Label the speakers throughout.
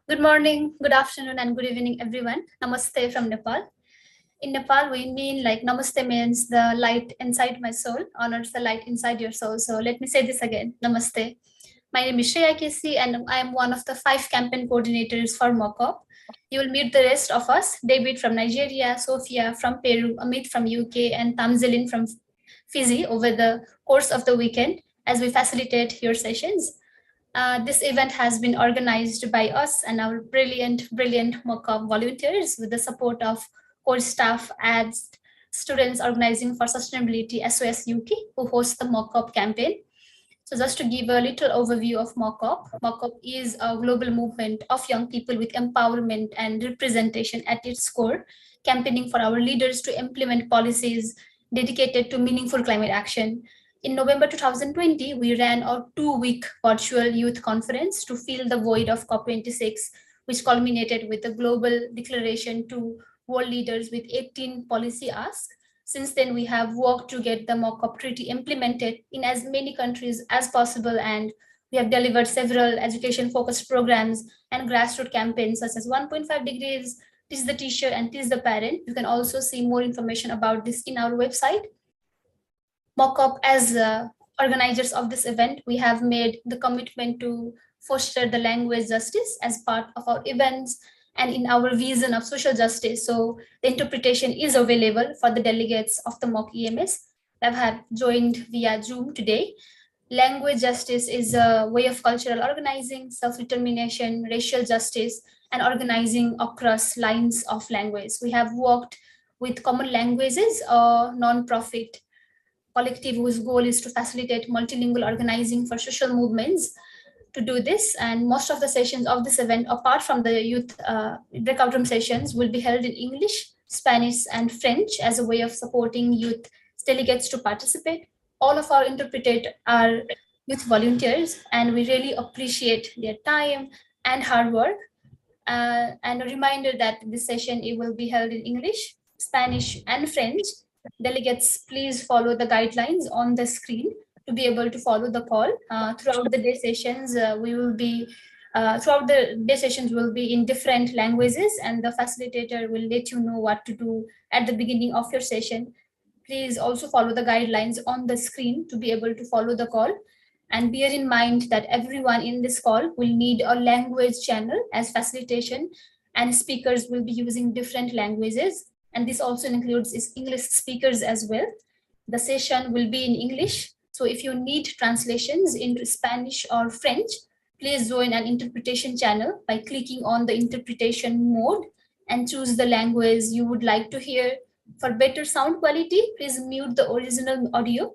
Speaker 1: Good morning, good afternoon, and good evening, everyone. Namaste from Nepal. In Nepal, we mean like Namaste means the light inside my soul honors the light inside your soul. So let me say this again. Namaste. My name is Shreya Kesi, and I am one of the 5 campaign coordinators for MOCOP. You will meet the rest of us: David from Nigeria, Sophia from Peru, Amit from UK, and Tamzilin from Fiji over the course of the weekend as we facilitate your sessions. This event has been organized by us and our brilliant MOCOP volunteers with the support of core staff, ads, students organizing for sustainability, SOS UK, who hosts the MOCOP campaign. So just to give a little overview of MOCOP, MOCOP is a global movement of young people with empowerment and representation at its core, campaigning for our leaders to implement policies dedicated to meaningful climate action. In November 2020, we ran a 2-week virtual youth conference to fill the void of COP26, which culminated with a global declaration to world leaders with 18 policy asks. Since then, we have worked to get the MOCOP treaty implemented in as many countries as possible, and we have delivered several education-focused programs and grassroots campaigns such as 1.5 degrees, Teach the Teacher, and Teach the Parent. You can also see more information about this in our website. MOCOP, as organizers of this event, we have made the commitment to foster the language justice as part of our events and in our vision of social justice. So the interpretation is available for the delegates of the MOC EMS that have joined via Zoom today. Language justice is a way of cultural organizing, self-determination, racial justice, and organizing across lines of language. We have worked with Common Languages, a non-profit collective whose goal is to facilitate multilingual organizing for social movements to do this. And most of the sessions of this event, apart from the youth breakout room sessions, will be held in English, Spanish, and French as a way of supporting youth delegates to participate. All of our interpreters are youth volunteers, and we really appreciate their time and hard work. And a reminder that this session it will be held in English, Spanish, and French. Delegates, please follow the guidelines on the screen to be able to follow the call. Throughout the day sessions, throughout the day sessions will be in different languages, and the facilitator will let you know what to do at the beginning of your session. Please also follow the guidelines on the screen to be able to follow the call. And bear in mind that everyone in this call will need a language channel as facilitation, and speakers will be using different languages. And this also includes English speakers as well. The session will be in English. So if you need translations into Spanish or French, please join an interpretation channel by clicking on the interpretation mode and choose the language you would like to hear. For better sound quality, please mute the original audio.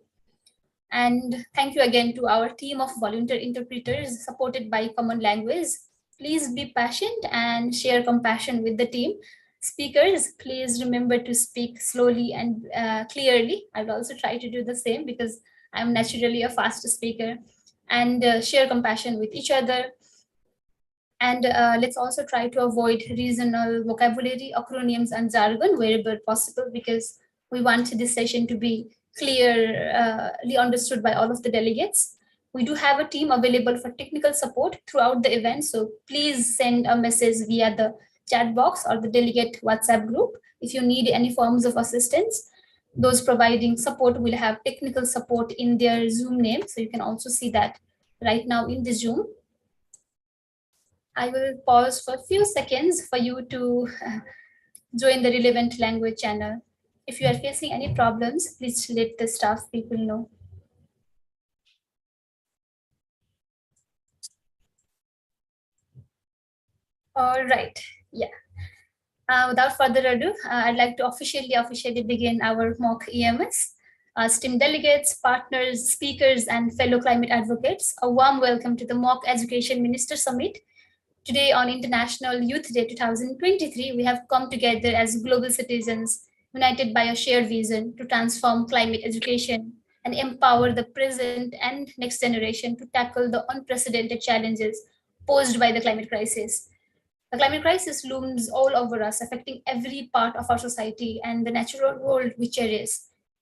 Speaker 1: And thank you again to our team of volunteer interpreters supported by Common Language. Please be patient and share compassion with the team. Speakers, please remember to speak slowly and clearly. I will also try to do the same because I'm naturally a fast speaker. And share compassion with each other. And let's also try to avoid regional vocabulary, acronyms, and jargon wherever possible, because we want this session to be clearly understood by all of the delegates. We do have a team available for technical support throughout the event, so please send a message via the chat box or the delegate WhatsApp group if you need any forms of assistance. Those providing support will have technical support in their Zoom name, so you can also see that right now in the Zoom. I will pause for a few seconds for you to join the relevant language channel. If you are facing any problems, please let the staff people know. All right, yeah. Without further ado, I'd like to officially begin our mock EMS. STEM delegates, partners, speakers, and fellow climate advocates, a warm welcome to the Mock Education Minister Summit. Today on International Youth Day 2023, we have come together as global citizens, united by a shared vision to transform climate education and empower the present and next generation to tackle the unprecedented challenges posed by the climate crisis. The climate crisis looms all over us, affecting every part of our society and the natural world we cherish.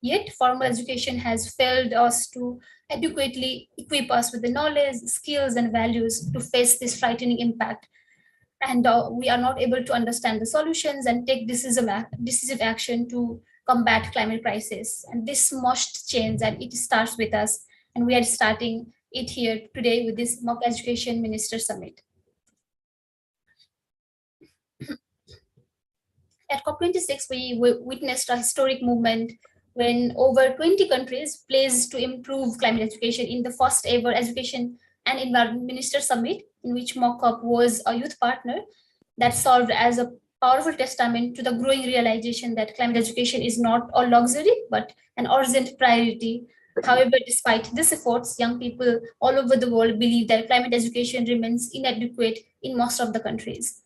Speaker 1: Yet, formal education has failed us to adequately equip us with the knowledge, skills, and values to face this frightening impact. and we are not able to understand the solutions and take decisive action to combat climate crisis. And this must change, and it starts with us. And we are starting it here today with this mock education minister summit. At COP26, we witnessed a historic movement when over 20 countries pledged to improve climate education in the first ever education and environment minister summit, in which MOCOP was a youth partner that served as a powerful testament to the growing realization that climate education is not a luxury, but an urgent priority. However, despite these efforts, young people all over the world believe that climate education remains inadequate in most of the countries.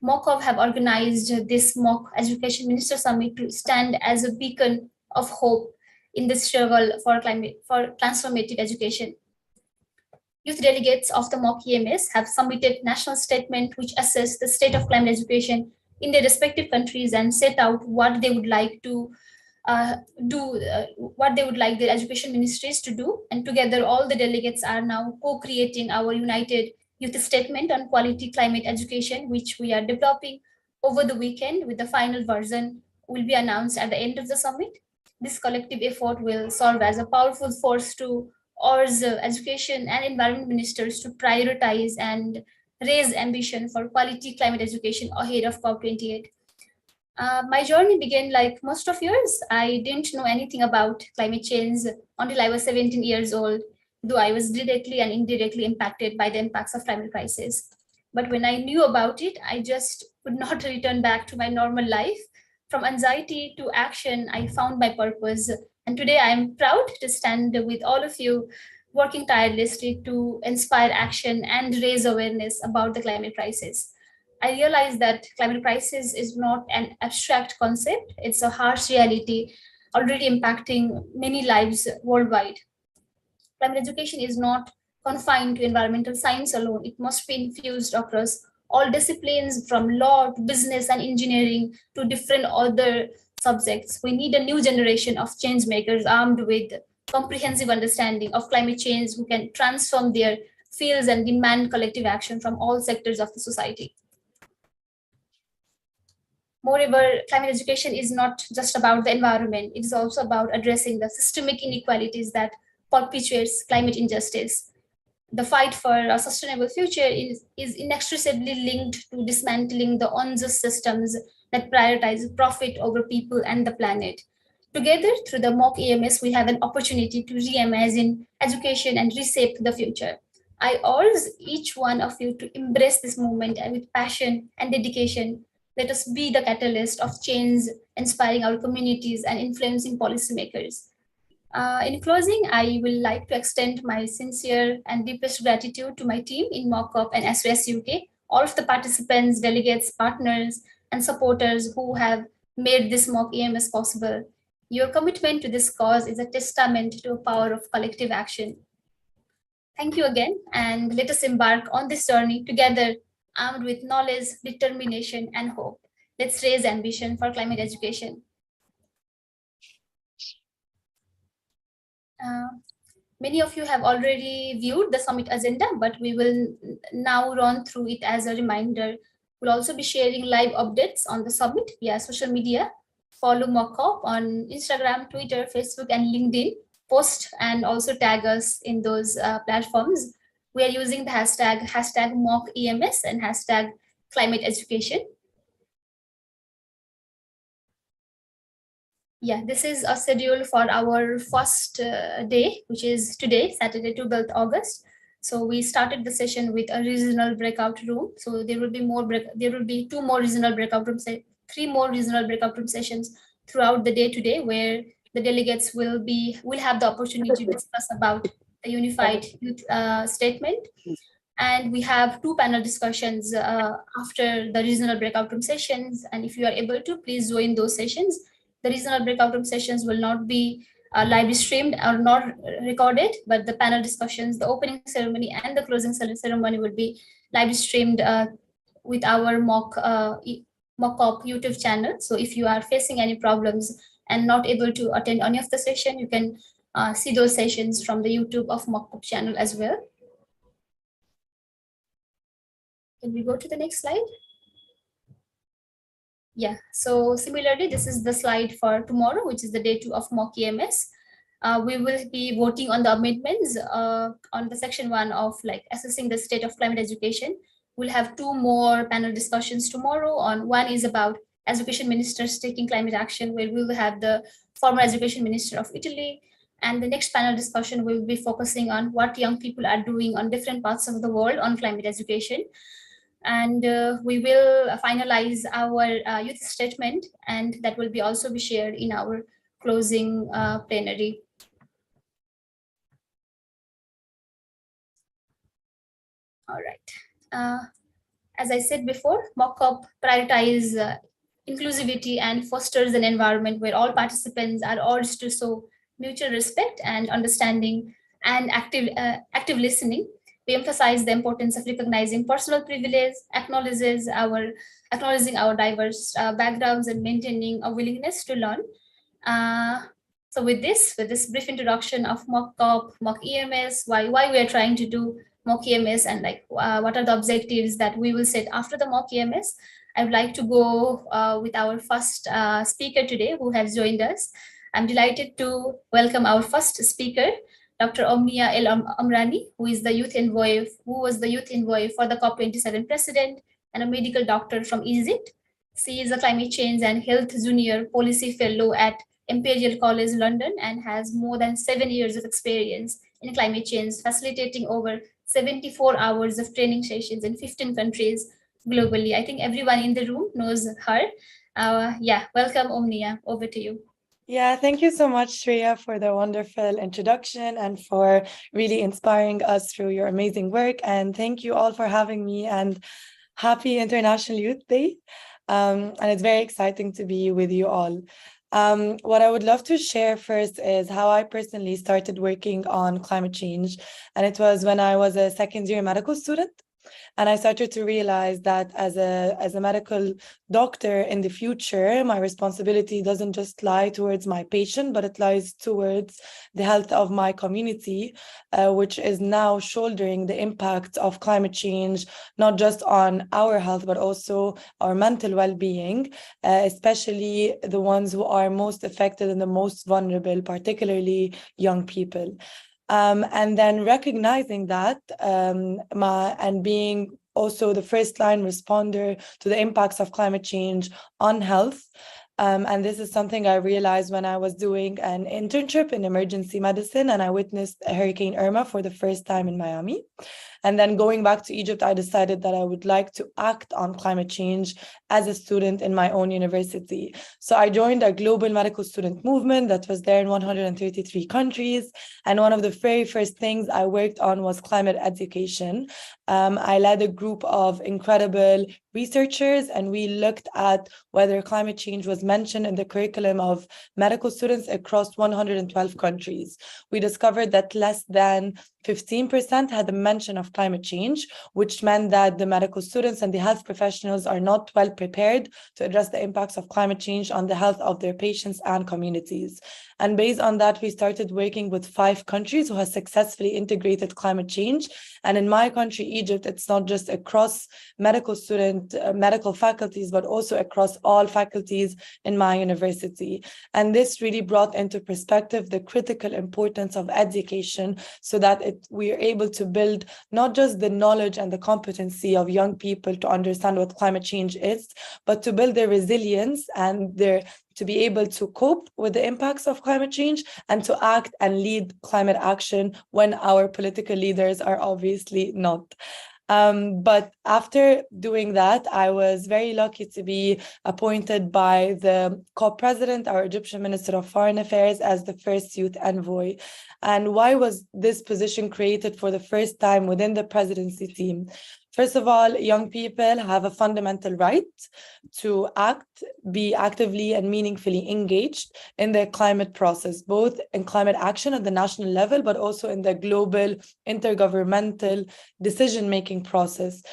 Speaker 1: MOCOV have organized this mock education minister summit to stand as a beacon of hope in this struggle for transformative education. Youth delegates of the mock EMS have submitted national statement which assess the state of climate education in their respective countries and set out what they would like to what they would like their education ministries to do. And together, all the delegates are now co-creating our united youth statement on quality climate education, which we are developing over the weekend, with the final version will be announced at the end of the summit. This collective effort will serve as a powerful force to urge education and environment ministers to prioritize and raise ambition for quality climate education ahead of COP28. My journey began like most of yours. I didn't know anything about climate change until I was 17 years old, though I was directly and indirectly impacted by the impacts of climate crisis. But when I knew about it, I just could not return back to my normal life. From anxiety to action, I found my purpose. And today I am proud to stand with all of you, working tirelessly to inspire action and raise awareness about the climate crisis. I realized that climate crisis is not an abstract concept, it's a harsh reality already impacting many lives worldwide. Climate education is not confined to environmental science alone, it must be infused across all disciplines from law to business and engineering to different other subjects. We need a new generation of change makers armed with comprehensive understanding of climate change who can transform their fields and demand collective action from all sectors of the society. Moreover, climate education is not just about the environment, it is also about addressing the systemic inequalities that perpetuates climate injustice. The fight for a sustainable future is inextricably linked to dismantling the unjust systems that prioritize profit over people and the planet. Together, through the mock EMS, we have an opportunity to reimagine education and reshape the future. I urge each one of you to embrace this movement with passion and dedication. Let us be the catalyst of change, inspiring our communities and influencing policymakers. In closing, I will like to extend my sincere and deepest gratitude to my team in MOCOP and SOS UK, all of the participants, delegates, partners, and supporters who have made this mock EMS possible. Your commitment to this cause is a testament to the power of collective action. Thank you again, and let us embark on this journey together, armed with knowledge, determination, and hope. Let's raise ambition for climate education. Many of you have already viewed the summit agenda, but we will now run through it as a reminder. We'll also be sharing live updates on the summit via social media. Follow MOCOP on Instagram, Twitter, Facebook, and LinkedIn. Post and also tag us in those platforms. We are using the hashtag #MOCEMS and hashtag climate education. Yeah, this is a schedule for our first day, which is today, Saturday, 12th August. So we started the session with a regional breakout room. So there will be two more regional breakout rooms, three more regional breakout room sessions throughout the day today, where the delegates will have the opportunity to discuss about the unified youth statement. And we have two panel discussions after the regional breakout room sessions. And if you are able to, please join those sessions. The regional breakout room sessions will not be live streamed or not recorded, but the panel discussions, the opening ceremony and the closing ceremony will be live streamed with our MOCOP YouTube channel. So if you are facing any problems and not able to attend any of the session, you can see those sessions from the YouTube of MOCOP channel as well. Can we go to the next slide? Yeah, so similarly, this is the slide for tomorrow, which is the day 2 of mock EMS. We will be voting on the amendments on the section 1 of like assessing the state of climate education. We'll have 2 more panel discussions tomorrow. On one is about education ministers taking climate action, where we will have the former education minister of Italy. And the next panel discussion will be focusing on what young people are doing on different parts of the world on climate education. And we will finalize our youth statement, and that will be also be shared in our closing plenary. All right. As I said before, mock-up prioritize inclusivity and fosters an environment where all participants are urged to show mutual respect and understanding and active listening. We emphasize the importance of recognizing personal privilege, acknowledging our diverse backgrounds, and maintaining a willingness to learn. So with this brief introduction of mock-up, mock EMS, why we are trying to do mock EMS, and like what are the objectives that we will set after the mock EMS, I would like to go with our first speaker today who has joined us. I'm delighted to welcome our first speaker, Dr. Omnia El Amrani, who was the youth envoy for the COP27 president and a medical doctor from Egypt. She is a climate change and health junior policy fellow at Imperial College London and has more than 7 years of experience in climate change, facilitating over 74 hours of training sessions in 15 countries globally. I think everyone in the room knows her. Yeah, welcome, Omnia. Over to you.
Speaker 2: Yeah, thank you so much, Shreya, for the wonderful introduction and for really inspiring us through your amazing work. And thank you all for having me, and happy International Youth Day. And it's very exciting to be with you all. What I would love to share first is how I personally started working on climate change. And it was when I was a second-year medical student. And I started to realize that as a medical doctor in the future, my responsibility doesn't just lie towards my patient, but it lies towards the health of my community, which is now shouldering the impact of climate change, not just on our health, but also our mental well-being, especially the ones who are most affected and the most vulnerable, particularly young people. And then recognizing that and being also the first line responder to the impacts of climate change on health. And this is something I realized when I was doing an internship in emergency medicine, and I witnessed Hurricane Irma for the first time in Miami. And then going back to Egypt, I decided that I would like to act on climate change as a student in my own university. So I joined a global medical student movement that was there in 133 countries. And one of the very first things I worked on was climate education. I led a group of incredible researchers, and we looked at whether climate change was mentioned in the curriculum of medical students across 112 countries. We discovered that less than 15% had a mention of climate change, which meant that the medical students and the health professionals are not well prepared to address the impacts of climate change on the health of their patients and communities. And based on that, we started working with 5 countries who have successfully integrated climate change. And in my country, Egypt, it's not just across medical faculties, but also across all faculties in my university. And this really brought into perspective the critical importance of education, so that we are able to build not just the knowledge and the competency of young people to understand what climate change is, but to build their resilience and to be able to cope with the impacts of climate change and to act and lead climate action when our political leaders are obviously not. But after doing that, I was very lucky to be appointed by the COP president, our Egyptian Minister of Foreign Affairs, as the first youth envoy. And why was this position created for the first time within the presidency team? First of all, young people have a fundamental right to be actively and meaningfully engaged in the climate process, both in climate action at the national level, but also in the global intergovernmental decision-making process.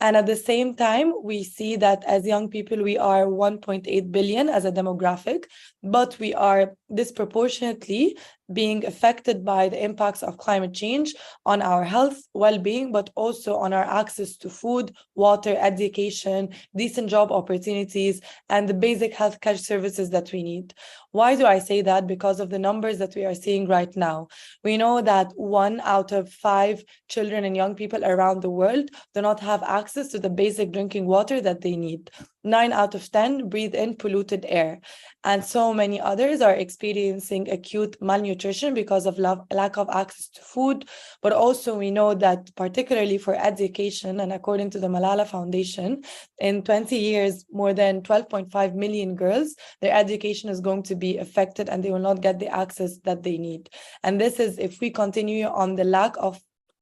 Speaker 2: And at the same time, we see that as young people, we are 1.8 billion as a demographic, but we are disproportionately being affected by the impacts of climate change on our health, well-being, but also on our access to food, water, education, decent job opportunities, and the basic healthcare services that we need. Why do I say that? Because of the numbers that we are seeing right now. We know that 1 out of 5 children and young people around the world do not have access to the basic drinking water that they need. 9 out of 10 breathe in polluted air. And so many others are experiencing acute malnutrition because of lack of access to food. But also we know that particularly for education, and according to the Malala Foundation, in 20 years, more than 12.5 million girls, their education is going to be affected and they will not get the access that they need. And this is if we continue on the lack of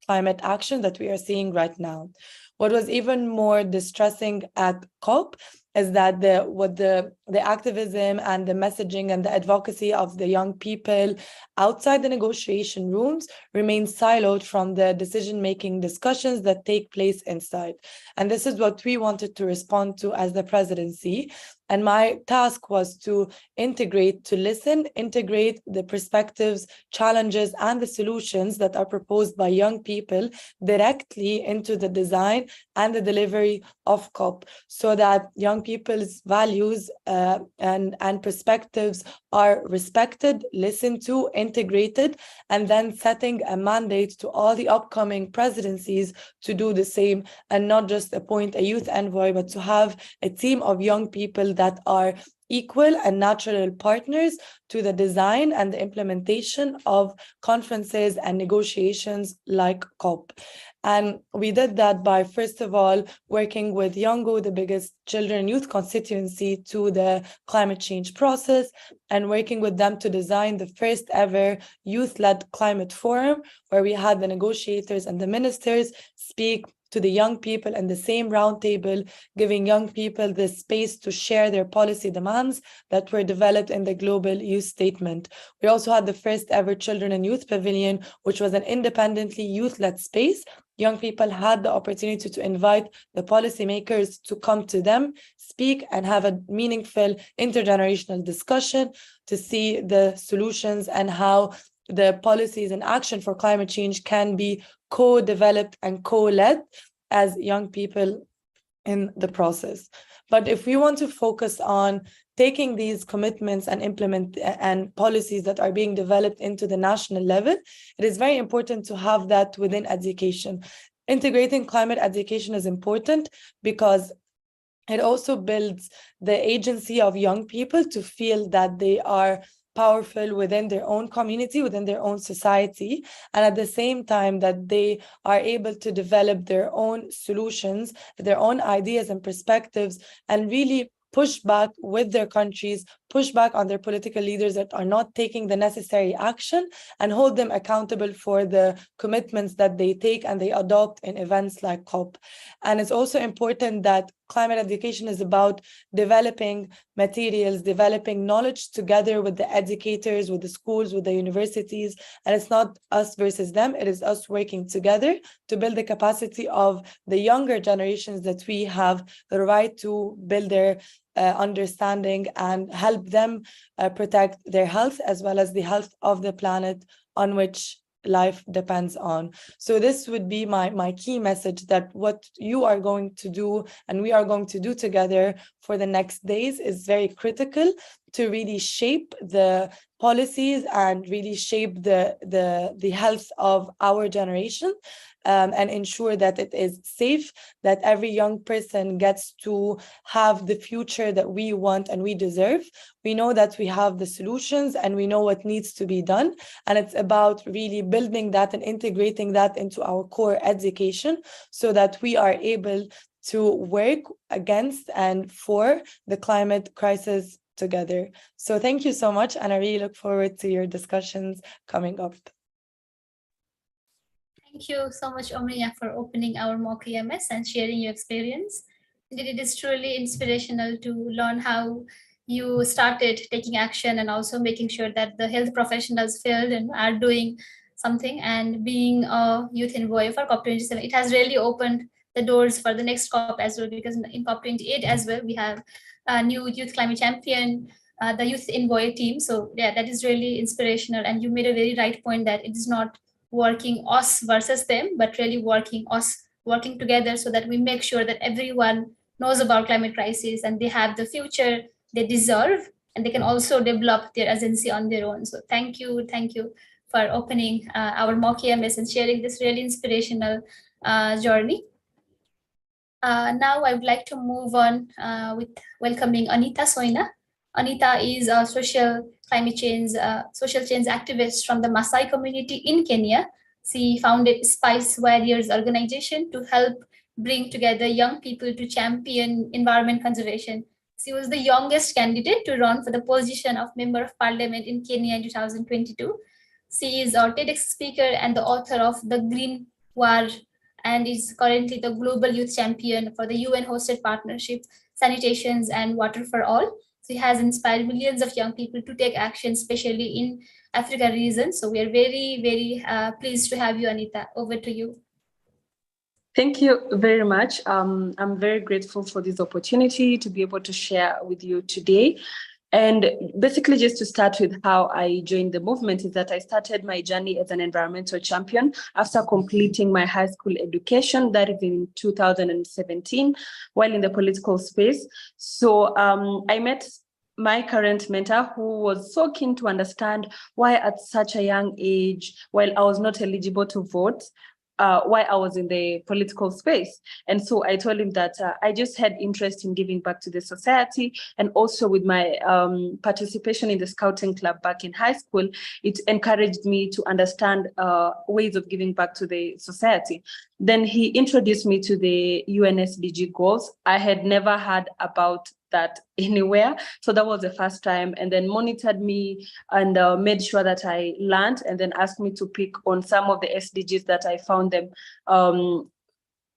Speaker 2: climate action that we are seeing right now. What was even more distressing at COP is that the activism and the messaging and the advocacy of the young people outside the negotiation rooms remain siloed from the decision-making discussions that take place inside. And this is what we wanted to respond to as the presidency. And my task was to integrate the perspectives, challenges, and the solutions that are proposed by young people directly into the design and the delivery of COP, so that young people's values and perspectives are respected, listened to, integrated, and then setting a mandate to all the upcoming presidencies to do the same, and not just appoint a youth envoy, but to have a team of young people that are equal and natural partners to the design and the implementation of conferences and negotiations like COP. And we did that by, first of all, working with Yongo, the biggest children and youth constituency, to the climate change process, and working with them to design the first ever youth-led climate forum, where we had the negotiators and the ministers speak to the young people in the same roundtable, giving young people the space to share their policy demands that were developed in the Global Youth Statement. We also had the first ever Children and Youth Pavilion, which was an independently youth-led space. Young people had the opportunity to invite the policymakers to come to them, speak, and have a meaningful intergenerational discussion to see the solutions and how the policies and action for climate change can be co-developed and co-led as young people in the process. But if we want to focus on taking these commitments and implement and policies that are being developed into the national level, it is very important to have that within education. Integrating climate education is important because it also builds the agency of young people to feel that they are powerful within their own community, within their own society, and at the same time that they are able to develop their own solutions, their own ideas and perspectives, and really push back with their countries, push back on their political leaders that are not taking the necessary action, and hold them accountable for the commitments that they take and they adopt in events like COP. And it's also important that climate education is about developing materials, developing knowledge together with the educators, with the schools, with the universities. And it's not us versus them, it is us working together to build the capacity of the younger generations that we have the right to build their understanding and help them protect their health as well as the health of the planet on which life depends on. So this would be my key message, that what you are going to do and we are going to do together for the next days is very critical to really shape the policies and really shape the health of our generation, and ensure that it is safe, that every young person gets to have the future that we want and we deserve. We know that we have the solutions and we know what needs to be done. And it's about really building that and integrating that into our core education so that we are able to work against and for the climate crisis together. So thank you so much. And I really look forward to your discussions coming up.
Speaker 1: Thank you so much, Omnia, for opening our mock EMS and sharing your experience. Indeed, it is truly inspirational to learn how you started taking action and also making sure that the health professionals feel and are doing something. And being a youth envoy for COP27, it has really opened the doors for the next COP as well, because in COP28 as well, we have a new youth climate champion, the youth envoy team. So yeah, that is really inspirational. And you made a very right point that it is not working us versus them, but really working together so that we make sure that everyone knows about climate crisis and they have the future they deserve, and they can also develop their agency on their own. So thank you for opening our mock EMS and sharing this really inspirational journey. Now I would like to move on with welcoming Anita Soina. Anita is a social change activist from the Maasai community in Kenya. She founded Spice Warriors organization to help bring together young people to champion environment conservation. She was the youngest candidate to run for the position of Member of Parliament in Kenya in 2022. She is a TEDx speaker and the author of The Green War, and is currently the Global Youth Champion for the UN-hosted partnership, Sanitations and Water for All. She has inspired millions of young people to take action, especially in Africa region. So we are very, very pleased to have you, Anita. Over to you.
Speaker 3: Thank you very much. I'm very grateful for this opportunity to be able to share with you today. And basically, just to start with how I joined the movement, is that I started my journey as an environmental champion after completing my high school education, that is in 2017, while in the political space. So I met my current mentor, who was so keen to understand why at such a young age, while I was not eligible to vote, why I was in the political space. And so I told him that I just had interest in giving back to the society, and also with my participation in the scouting club back in high school, it encouraged me to understand ways of giving back to the society. Then he introduced me to the UN SDG goals. I had never heard about that anywhere. So that was the first time, and then monitored me and made sure that I learned, and then asked me to pick on some of the SDGs that I found them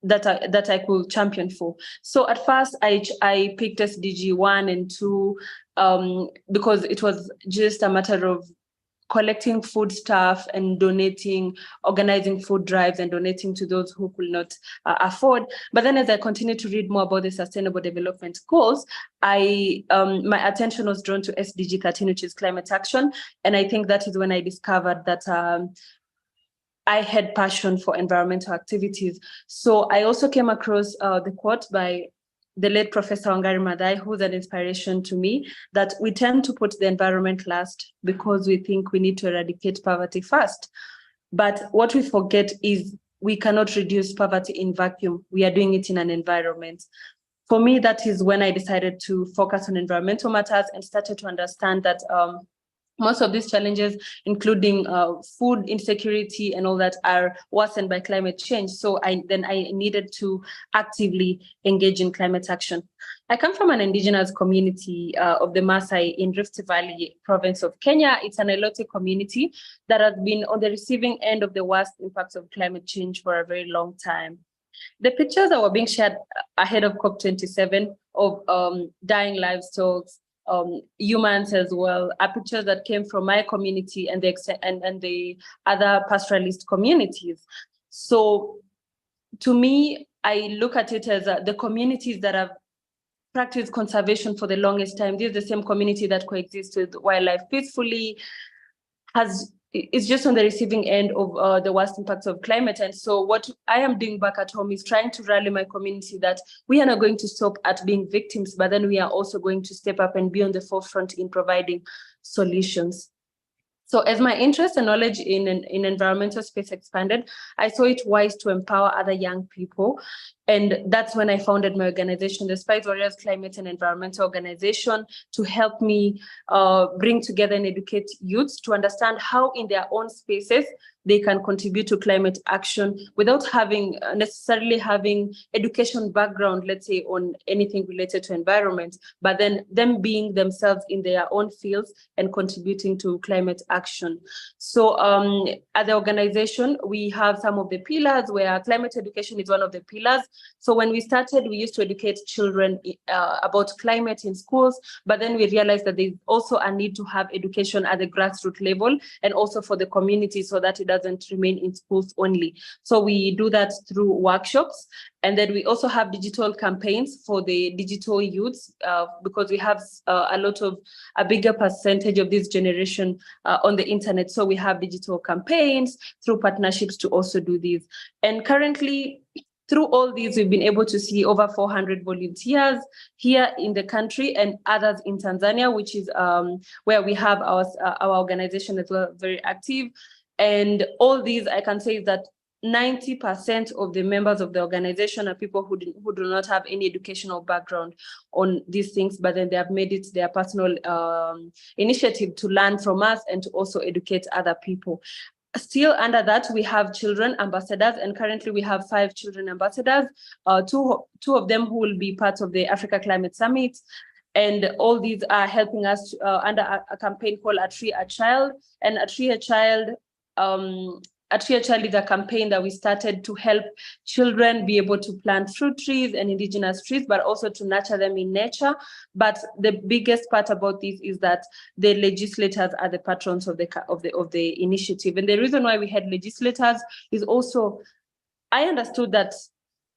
Speaker 3: that I could champion for. So at first I picked SDG 1 and 2 because it was just a matter of collecting food stuff and organizing food drives and donating to those who could not afford. But then as I continued to read more about the Sustainable Development Goals, my attention was drawn to SDG 13, which is climate action. And I think that is when I discovered that I had passion for environmental activities. So I also came across the quote by the late Professor Wangari Maathai, who's an inspiration to me, that we tend to put the environment last because we think we need to eradicate poverty first. But what we forget is we cannot reduce poverty in vacuum. We are doing it in an environment. For me, that is when I decided to focus on environmental matters and started to understand that most of these challenges, including food insecurity and all that, are worsened by climate change. So I needed to actively engage in climate action. I come from an indigenous community of the Maasai in Rift Valley province of Kenya. It's an Nilotic community that has been on the receiving end of the worst impacts of climate change for a very long time. The pictures that were being shared ahead of COP27 of dying livestock, humans as well, are pictures that came from my community and the other pastoralist communities. So to me, I look at it as the communities that have practiced conservation for the longest time. This is the same community that coexists with wildlife peacefully, is just on the receiving end of the worst impacts of climate. And so what I am doing back at home is trying to rally my community that we are not going to stop at being victims, but then we are also going to step up and be on the forefront in providing solutions. So as my interest and knowledge in environmental space expanded, I saw it wise to empower other young people. And that's when I founded my organization, the Spice Warriors Climate and Environmental Organization, to help me bring together and educate youths to understand how in their own spaces they can contribute to climate action without necessarily having education background, let's say, on anything related to environment, but then them being themselves in their own fields and contributing to climate action. So at the organization, we have some of the pillars where climate education is one of the pillars. So when we started, we used to educate children about climate in schools, but then we realized that there's also a need to have education at the grassroots level and also for the community so that it doesn't remain in schools only. So we do that through workshops. And then we also have digital campaigns for the digital youths because we have a bigger percentage of this generation on the internet. So we have digital campaigns through partnerships to also do these. And currently, through all these, we've been able to see over 400 volunteers here in the country and others in Tanzania, which is where we have our organization as well, very active. And all these, I can say that 90% of the members of the organization are people who do not have any educational background on these things, but then they have made it their personal initiative to learn from us and to also educate other people. Still under that, we have children ambassadors, and currently we have 5 children ambassadors, two of them who will be part of the Africa Climate Summit. And all these are helping us under a campaign called A Tree, a Child. And A Tree, a Child is a campaign that we started to help children be able to plant fruit trees and indigenous trees, but also to nurture them in nature. But the biggest part about this is that the legislators are the patrons of the initiative. And the reason why we had legislators is also, I understood that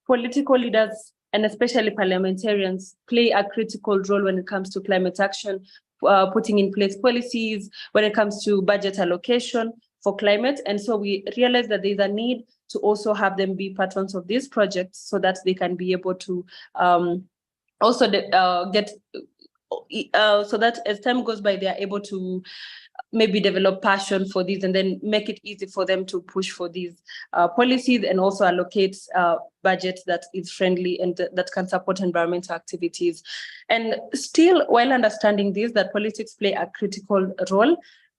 Speaker 3: political leaders and especially parliamentarians play a critical role when it comes to climate action, putting in place policies, when it comes to budget allocation for climate. And so we realized that there's a need to also have them be patrons of these projects so that they can be able to also get, so that as time goes by, they are able to maybe develop passion for these and then make it easy for them to push for these policies and also allocate budget that is friendly and that can support environmental activities. And still, while understanding this, that politics play a critical role,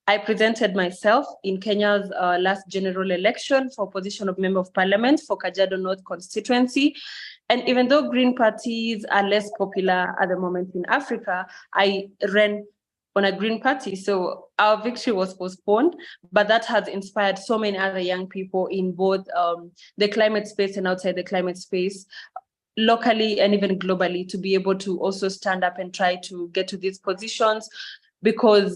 Speaker 3: I presented myself in Kenya's last general election for position of Member of Parliament for Kajiado North constituency. And even though Green parties are less popular at the moment in Africa, I ran on a Green party. So our victory was postponed, but that has inspired so many other young people in both the climate space and outside the climate space, locally and even globally, to be able to also stand up and try to get to these positions. Because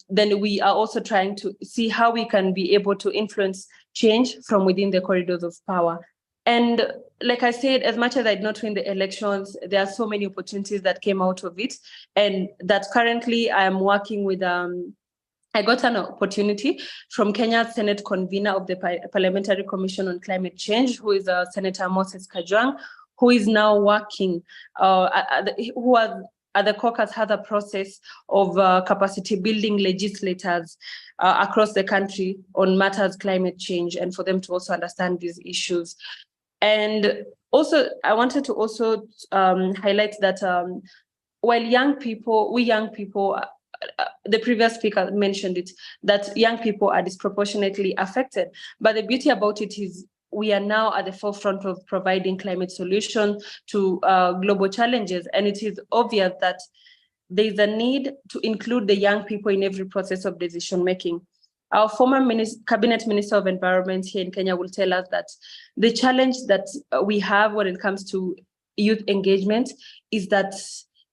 Speaker 3: then we are also trying to see how we can be able to influence change from within the corridors of power. And like I said, as much as I did not win the elections, there are so many opportunities that came out of it. And that currently I am working with, I got an opportunity from Kenya's Senate convener of the Parliamentary Commission on Climate Change, who is Senator Moses Kajwang, who is now working, who has at the caucus has a process of capacity building legislators across the country on matters climate change and for them to also understand these issues. And also, I wanted to also highlight that while young people, the previous speaker mentioned it, that young people are disproportionately affected. But the beauty about it is we are now at the forefront of providing climate solutions to global challenges. And it is obvious that there's a need to include the young people in every process of decision making. Our former Cabinet Minister of Environment here in Kenya will tell us that the challenge that we have when it comes to youth engagement is that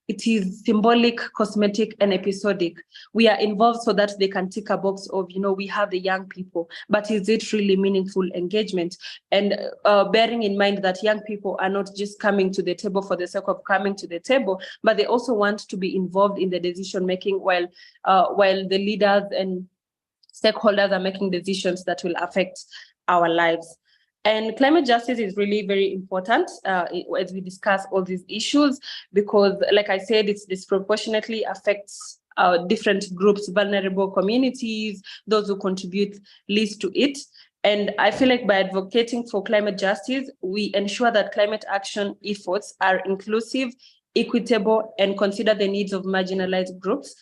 Speaker 3: it is symbolic, cosmetic, and episodic. We are involved so that they can tick a box of, we have the young people, but is it really meaningful engagement? And bearing in mind that young people are not just coming to the table for the sake of coming to the table, but they also want to be involved in the decision making while the leaders and stakeholders are making decisions that will affect our lives. And climate justice is really very important as we discuss all these issues, because like I said, it disproportionately affects different groups, vulnerable communities, those who contribute least to it. And I feel like by advocating for climate justice, we ensure that climate action efforts are inclusive, equitable, and consider the needs of marginalized groups,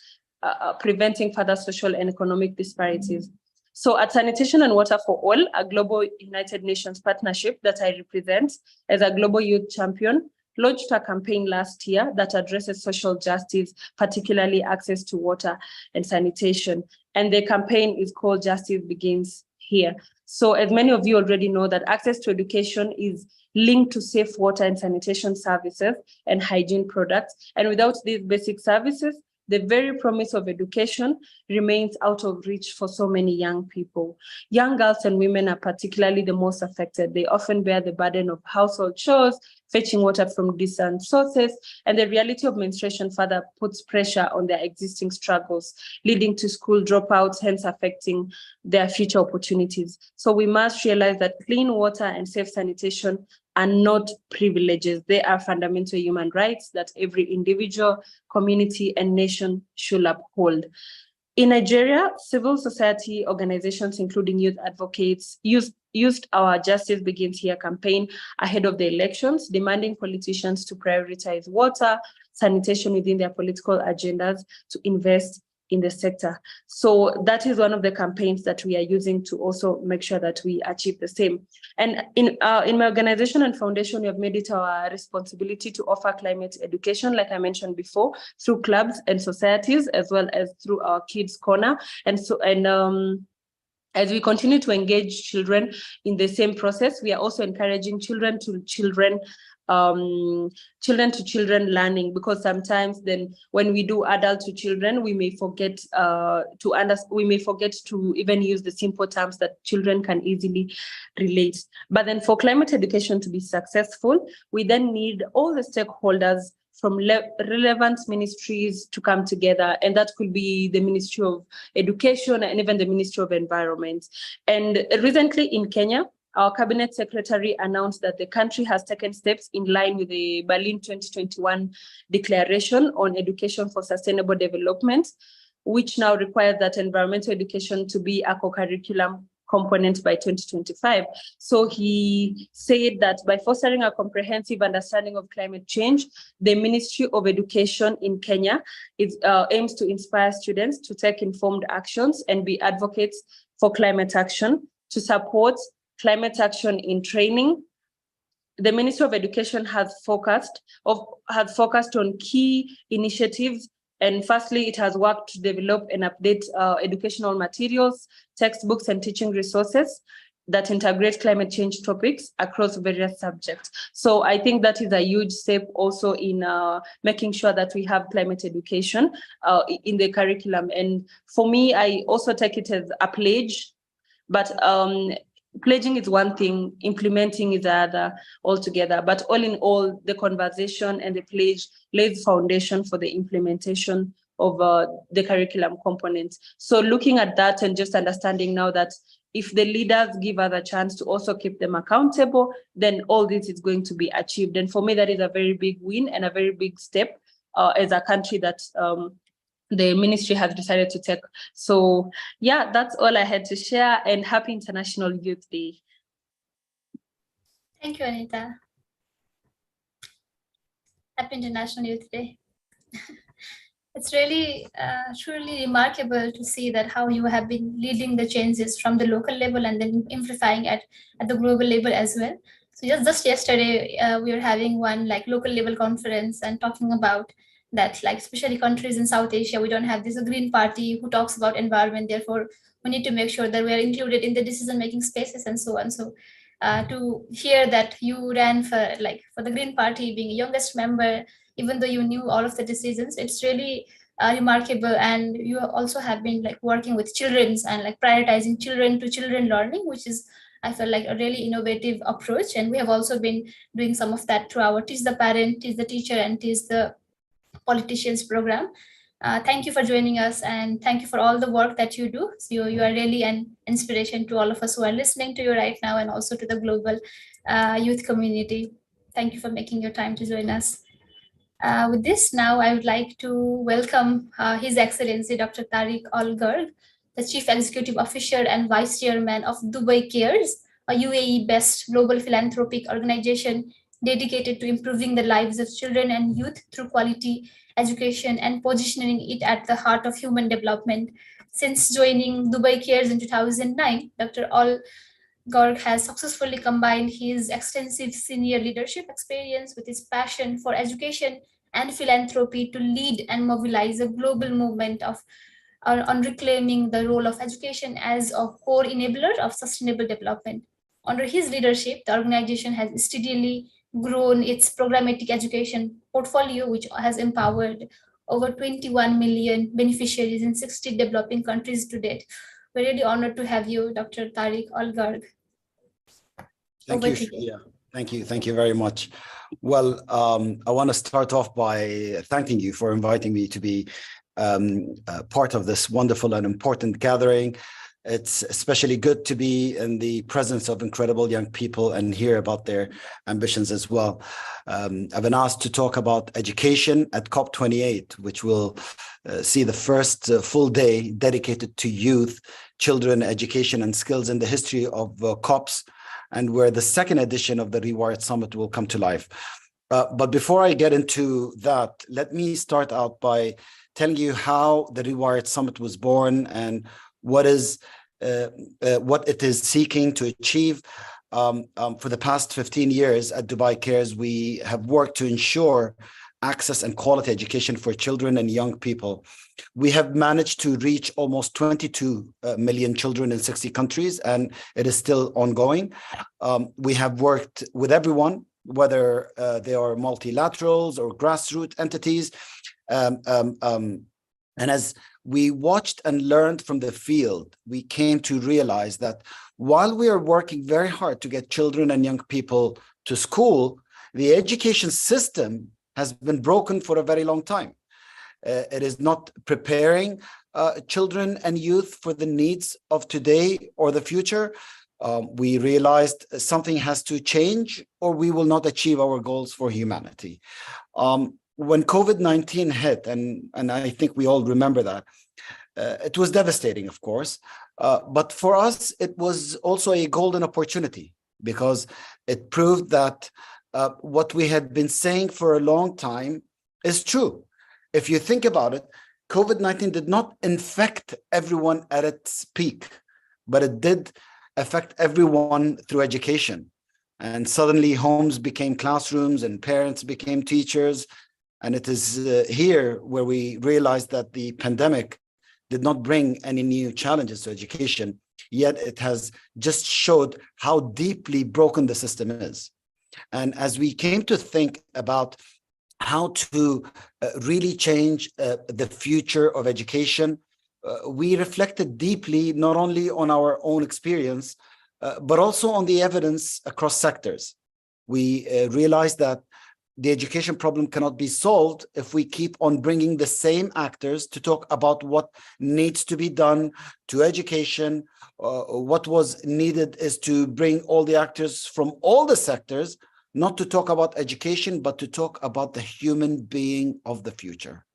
Speaker 3: preventing further social and economic disparities. So at Sanitation and Water for All, a global United Nations partnership that I represent as a global youth champion, launched a campaign last year that addresses social justice, particularly access to water and sanitation. And the campaign is called Justice Begins here. So as many of you already know, that access to education is linked to safe water and sanitation services and hygiene products. And without these basic services, the very promise of education remains out of reach for so many young people. Young girls and women are particularly the most affected. They often bear the burden of household chores, fetching water from distant sources, and the reality of menstruation further puts pressure on their existing struggles, leading to school dropouts, hence affecting their future opportunities. So we must realize that clean water and safe sanitation are not privileges. They are fundamental human rights that every individual, community, and nation should uphold. In Nigeria, civil society organizations, including youth advocates, used our Justice Begins Here campaign ahead of the elections, demanding politicians to prioritize water, sanitation within their political agendas, to invest in the sector. So that is one of the campaigns that we are using to also make sure that we achieve the same. And in my organization and foundation, we have made it our responsibility to offer climate education, like I mentioned before, through clubs and societies, as well as through our Kids Corner. As we continue to engage children in the same process, we are also encouraging children to children learning, because sometimes then when we do adult to children, we may forget to even use the simple terms that children can easily relate. But then for climate education to be successful, we then need all the stakeholders from relevant ministries to come together, and that could be the Ministry of Education and even the Ministry of Environment. And recently in Kenya, our cabinet secretary announced that the country has taken steps in line with the Berlin 2021 Declaration on Education for Sustainable Development, which now requires that environmental education to be a co-curriculum component by 2025. So he said that by fostering a comprehensive understanding of climate change, the Ministry of Education in Kenya aims to inspire students to take informed actions and be advocates for climate action, to support climate action in training. The Ministry of Education has focused on key initiatives. And firstly, it has worked to develop and update educational materials, textbooks, and teaching resources that integrate climate change topics across various subjects. So I think that is a huge step also in making sure that we have climate education in the curriculum. And for me, I also take it as a pledge, but pledging is one thing, implementing is the other altogether. But all in all, the conversation and the pledge lays foundation for the implementation of the curriculum components. So looking at that and just understanding now that if the leaders give us a chance to also keep them accountable, then all this is going to be achieved. And for me, that is a very big win and a very big step as a country that the ministry has decided to take. So yeah, that's all I had to share, and happy International Youth Day.
Speaker 1: Thank you, Anita. Happy International Youth Day. It's really truly remarkable to see that how you have been leading the changes from the local level and then amplifying at the global level as well. So just yesterday, we were having one like local level conference and talking about that, like especially countries in South Asia, we don't have this Green Party who talks about environment. Therefore, we need to make sure that we are included in the decision-making spaces and so on. So to hear that you ran for the Green Party, being youngest member, even though you knew all of the decisions, it's really remarkable. And you also have been like working with children's and like prioritizing children to children learning, which is, I feel like, a really innovative approach. And we have also been doing some of that through our Teach the Parent, Teach the Teacher, and Teach the Politicians program. Thank you for joining us, and thank you for all the work that you do. So you are really an inspiration to all of us who are listening to you right now, and also to the global youth community. Thank you for making your time to join us. With this, now I would like to welcome His Excellency Dr. Tariq Al Garg, the Chief Executive Officer and Vice Chairman of Dubai Cares, a UAE-based global philanthropic organization dedicated to improving the lives of children and youth through quality education and positioning it at the heart of human development. Since joining Dubai Cares in 2009, Dr. Al Garg has successfully combined his extensive senior leadership experience with his passion for education and philanthropy to lead and mobilize a global movement of on reclaiming the role of education as a core enabler of sustainable development. Under his leadership, the organization has steadily grown its programmatic education portfolio, which has empowered over 21 million beneficiaries in 60 developing countries to date. We're really honored to have you, Dr. Tariq Al-Garg.
Speaker 4: Thank you, Shreya. Thank you very much. Well, I want to start off by thanking you for inviting me to be part of this wonderful and important gathering. It's especially good to be in the presence of incredible young people and hear about their ambitions as well. I've been asked to talk about education at COP28, which will see the first full day dedicated to youth, children, education, and skills in the history of COPs, and where the second edition of the Rewired Summit will come to life. But before I get into that, let me start out by telling you how the Rewired Summit was born and what it is seeking to achieve. For the past 15 years at Dubai Cares, we have worked to ensure access and quality education for children and young people. We have managed to reach almost 22 million children in 60 countries, and it is still ongoing. We have worked with everyone, whether they are multilaterals or grassroots entities. And as we watched and learned from the field, we came to realize that while we are working very hard to get children and young people to school, the education system has been broken for a very long time. It is not preparing children and youth for the needs of today or the future. We realized something has to change or we will not achieve our goals for humanity. When COVID-19 hit, and I think we all remember that, it was devastating, of course, but for us, it was also a golden opportunity because it proved that what we had been saying for a long time is true. If you think about it, COVID-19 did not infect everyone at its peak, but it did affect everyone through education. And suddenly homes became classrooms and parents became teachers. And it is here where we realized that the pandemic did not bring any new challenges to education, yet it has just showed how deeply broken the system is. And as we came to think about how to really change the future of education, we reflected deeply not only on our own experience, but also on the evidence across sectors. We realized that the education problem cannot be solved if we keep on bringing the same actors to talk about what needs to be done to education. What was needed is to bring all the actors from all the sectors, not to talk about education, but to talk about the human being of the future.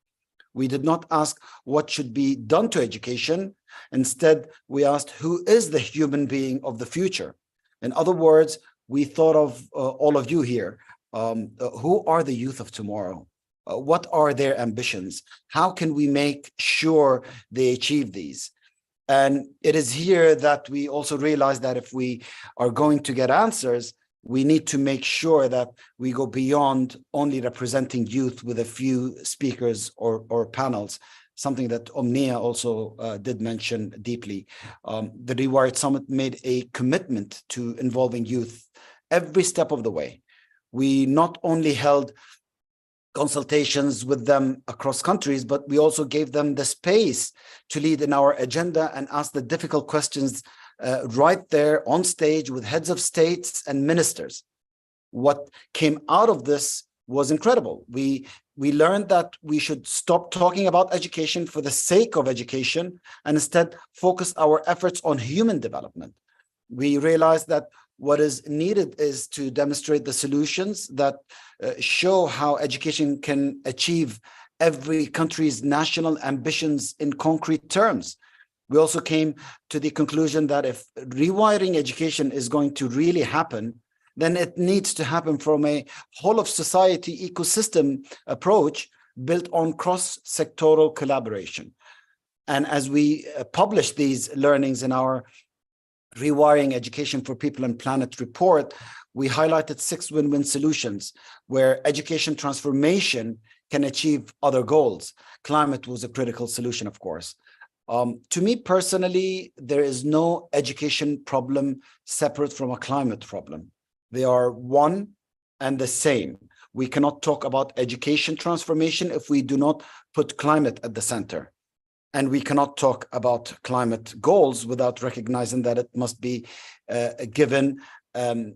Speaker 4: We did not ask what should be done to education. Instead, we asked who is the human being of the future. In other words, we thought of all of you here. Who are the youth of tomorrow? What are their ambitions? How can we make sure they achieve these? And it is here that we also realize that if we are going to get answers, we need to make sure that we go beyond only representing youth with a few speakers or panels, something that Omnia also did mention deeply. The Rewired Summit made a commitment to involving youth every step of the way. We not only held consultations with them across countries, but we also gave them the space to lead in our agenda and ask the difficult questions right there on stage with heads of states and ministers. What came out of this was incredible. We learned that we should stop talking about education for the sake of education and instead focus our efforts on human development. We realized that what is needed is to demonstrate the solutions that show how education can achieve every country's national ambitions in concrete terms. We also came to the conclusion that if rewiring education is going to really happen, then it needs to happen from a whole of society ecosystem approach built on cross-sectoral collaboration. And as we publish these learnings in our Rewiring Education for People and Planet report, we highlighted 6 win-win solutions where education transformation can achieve other goals. Climate was a critical solution, of course. To me personally, there is no education problem separate from a climate problem. They are one and the same. We cannot talk about education transformation if we do not put climate at the center. And we cannot talk about climate goals without recognizing that it must be given and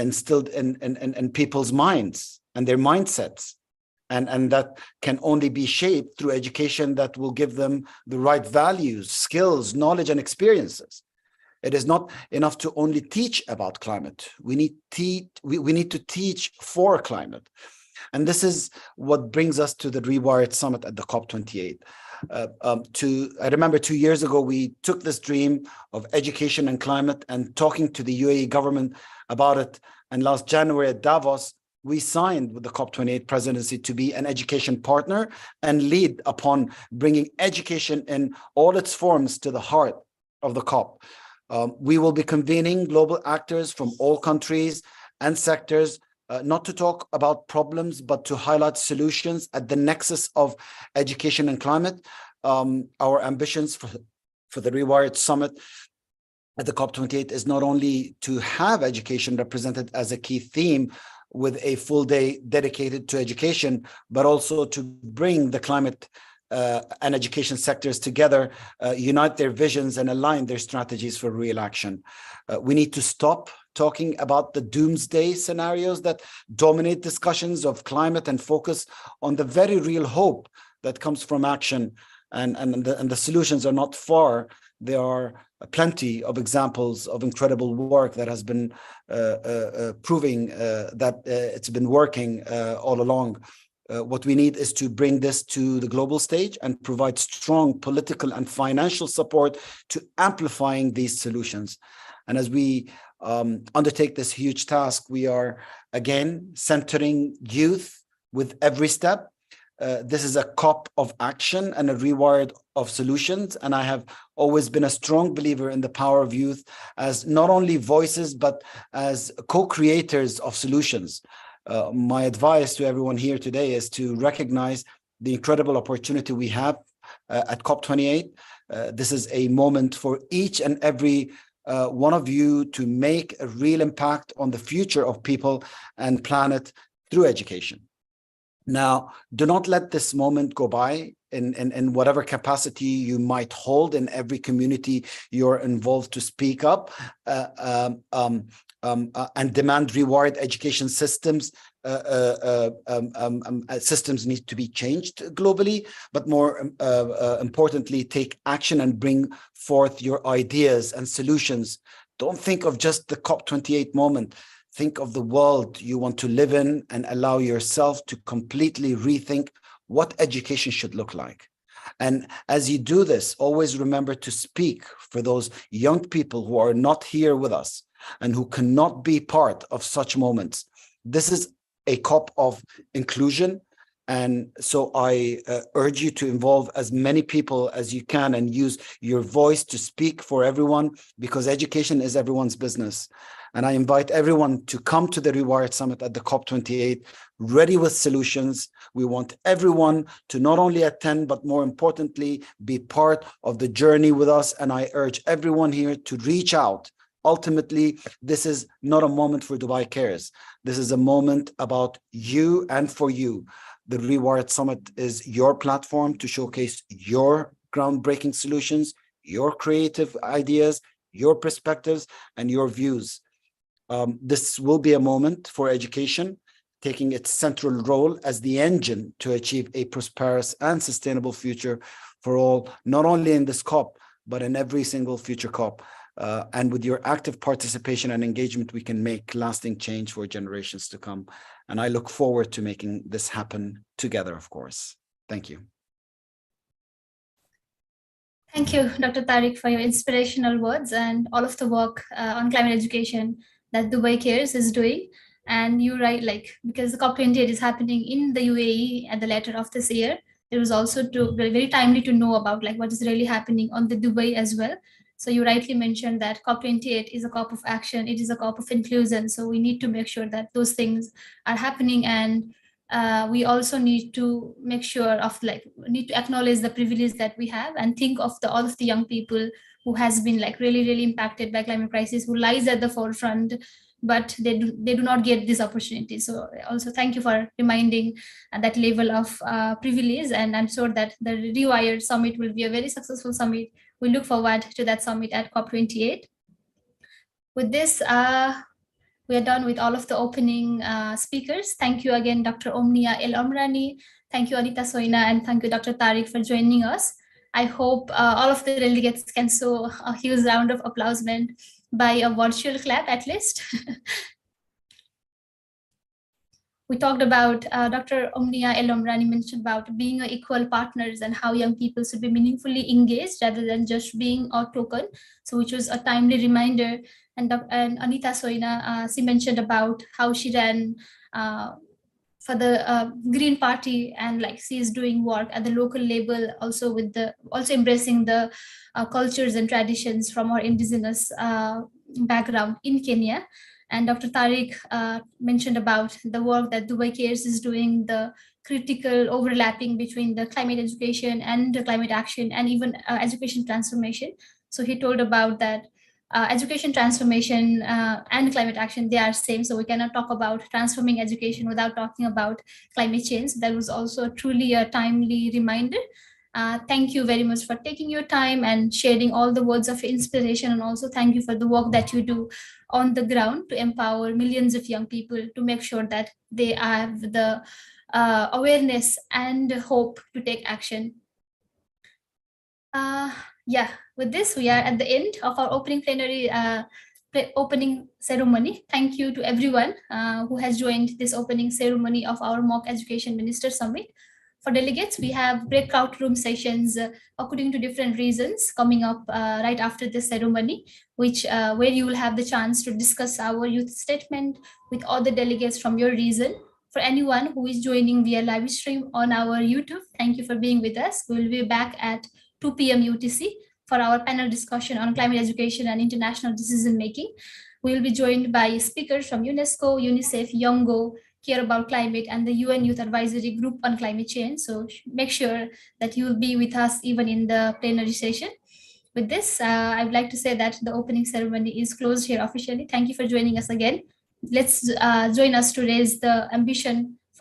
Speaker 4: instilled in people's minds and their mindsets. And that can only be shaped through education that will give them the right values, skills, knowledge, and experiences. It is not enough to only teach about climate. We need to teach for climate. And this is what brings us to the Rewired Summit at the COP28. I remember 2 years ago, we took this dream of education and climate and talking to the UAE government about it. And last January at Davos, we signed with the COP28 presidency to be an education partner and lead upon bringing education in all its forms to the heart of the COP. We will be convening global actors from all countries and sectors, not to talk about problems, but to highlight solutions at the nexus of education and climate. Our ambitions for the Rewired Summit at the COP28 is not only to have education represented as a key theme with a full day dedicated to education, but also to bring the climate and education sectors together, unite their visions and align their strategies for real action. We need to stop talking about the doomsday scenarios that dominate discussions of climate and focus on the very real hope that comes from action. And the solutions are not far. There are plenty of examples of incredible work that has been proving that it's been working all along. What we need is to bring this to the global stage and provide strong political and financial support to amplifying these solutions. And as we undertake this huge task, we are again centering youth with every step. This is a COP of action and a rewired of solutions. And I have always been a strong believer in the power of youth as not only voices, but as co-creators of solutions. My advice to everyone here today is to recognize the incredible opportunity we have at COP28. This is a moment for each and every one of you to make a real impact on the future of people and planet through education. Now, do not let this moment go by in whatever capacity you might hold in every community you're involved to speak up and demand reward education systems. Systems need to be changed globally, but more importantly, take action and bring forth your ideas and solutions. Don't think of just the COP28 moment. Think of the world you want to live in and allow yourself to completely rethink what education should look like. And as you do this, always remember to speak for those young people who are not here with us and who cannot be part of such moments. This is a COP of inclusion. And so I urge you to involve as many people as you can and use your voice to speak for everyone, because education is everyone's business. And I invite everyone to come to the Rewired Summit at the COP28, ready with solutions. We want everyone to not only attend, but more importantly, be part of the journey with us. And I urge everyone here to reach out. Ultimately, this is not a moment for Dubai Cares. This is a moment about you and for you. The Rewired Summit is your platform to showcase your groundbreaking solutions, your creative ideas, your perspectives, and your views. This will be a moment for education, taking its central role as the engine to achieve a prosperous and sustainable future for all, not only in this COP, but in every single future COP. And with your active participation and engagement, we can make lasting change for generations to come. And I look forward to making this happen together, of course. Thank you.
Speaker 1: Thank you, Dr. Tariq, for your inspirational words and all of the work on climate education that Dubai Cares is doing. And you're right, because the COP28 is happening in the UAE at the latter of this year, it was also very timely to know about what is really happening on the Dubai as well. So you rightly mentioned that COP28 is a COP of action. It is a COP of inclusion. So we need to make sure that those things are happening and we also need to make sure of need to acknowledge the privilege that we have and think of all of the young people who has been really impacted by climate crisis, who lies at the forefront, but they do not get this opportunity. So also thank you for reminding that level of privilege, and I'm sure that the Rewired Summit will be a very successful summit. We look forward to that summit at COP28. With this, we are done with all of the opening speakers. Thank you again, Dr. Omnia El Omrani. Thank you, Anita Soina, and thank you, Dr. Tariq, for joining us. I hope all of the delegates can show a huge round of applause by a virtual clap at least. We talked about, Dr. Omnia El Omrani mentioned about being equal partners and how young people should be meaningfully engaged rather than just being a token. So which was a timely reminder. And Anita Soina, she mentioned about how she ran for the Green Party, and she is doing work at the local level, also embracing the cultures and traditions from our indigenous background in Kenya. And Dr. Tariq mentioned about the work that Dubai Cares is doing, the critical overlapping between the climate education and the climate action, and even education transformation. So he told about that education transformation and climate action, they are same. So we cannot talk about transforming education without talking about climate change. That was also truly a timely reminder. Thank you very much for taking your time and sharing all the words of inspiration. And also thank you for the work that you do on the ground to empower millions of young people to make sure that they have the awareness and hope to take action. Yeah, with this, we are at the end of our opening plenary opening ceremony. Thank you to everyone who has joined this opening ceremony of our Mock Education Minister Summit. For delegates, we have breakout room sessions according to different reasons coming up right after this ceremony, where you will have the chance to discuss our youth statement with all the delegates from your region. For anyone who is joining via live stream on our YouTube, thank you for being with us. We will be back at 2 p.m. UTC for our panel discussion on climate education and international decision making. We will be joined by speakers from UNESCO, UNICEF, Yongo, Care About Climate, and the UN Youth Advisory Group on Climate Change. So make sure that you will be with us even in the plenary session. With this, I would like to say that the opening ceremony is closed here officially. Thank you for joining us again. Let's join us to raise the ambition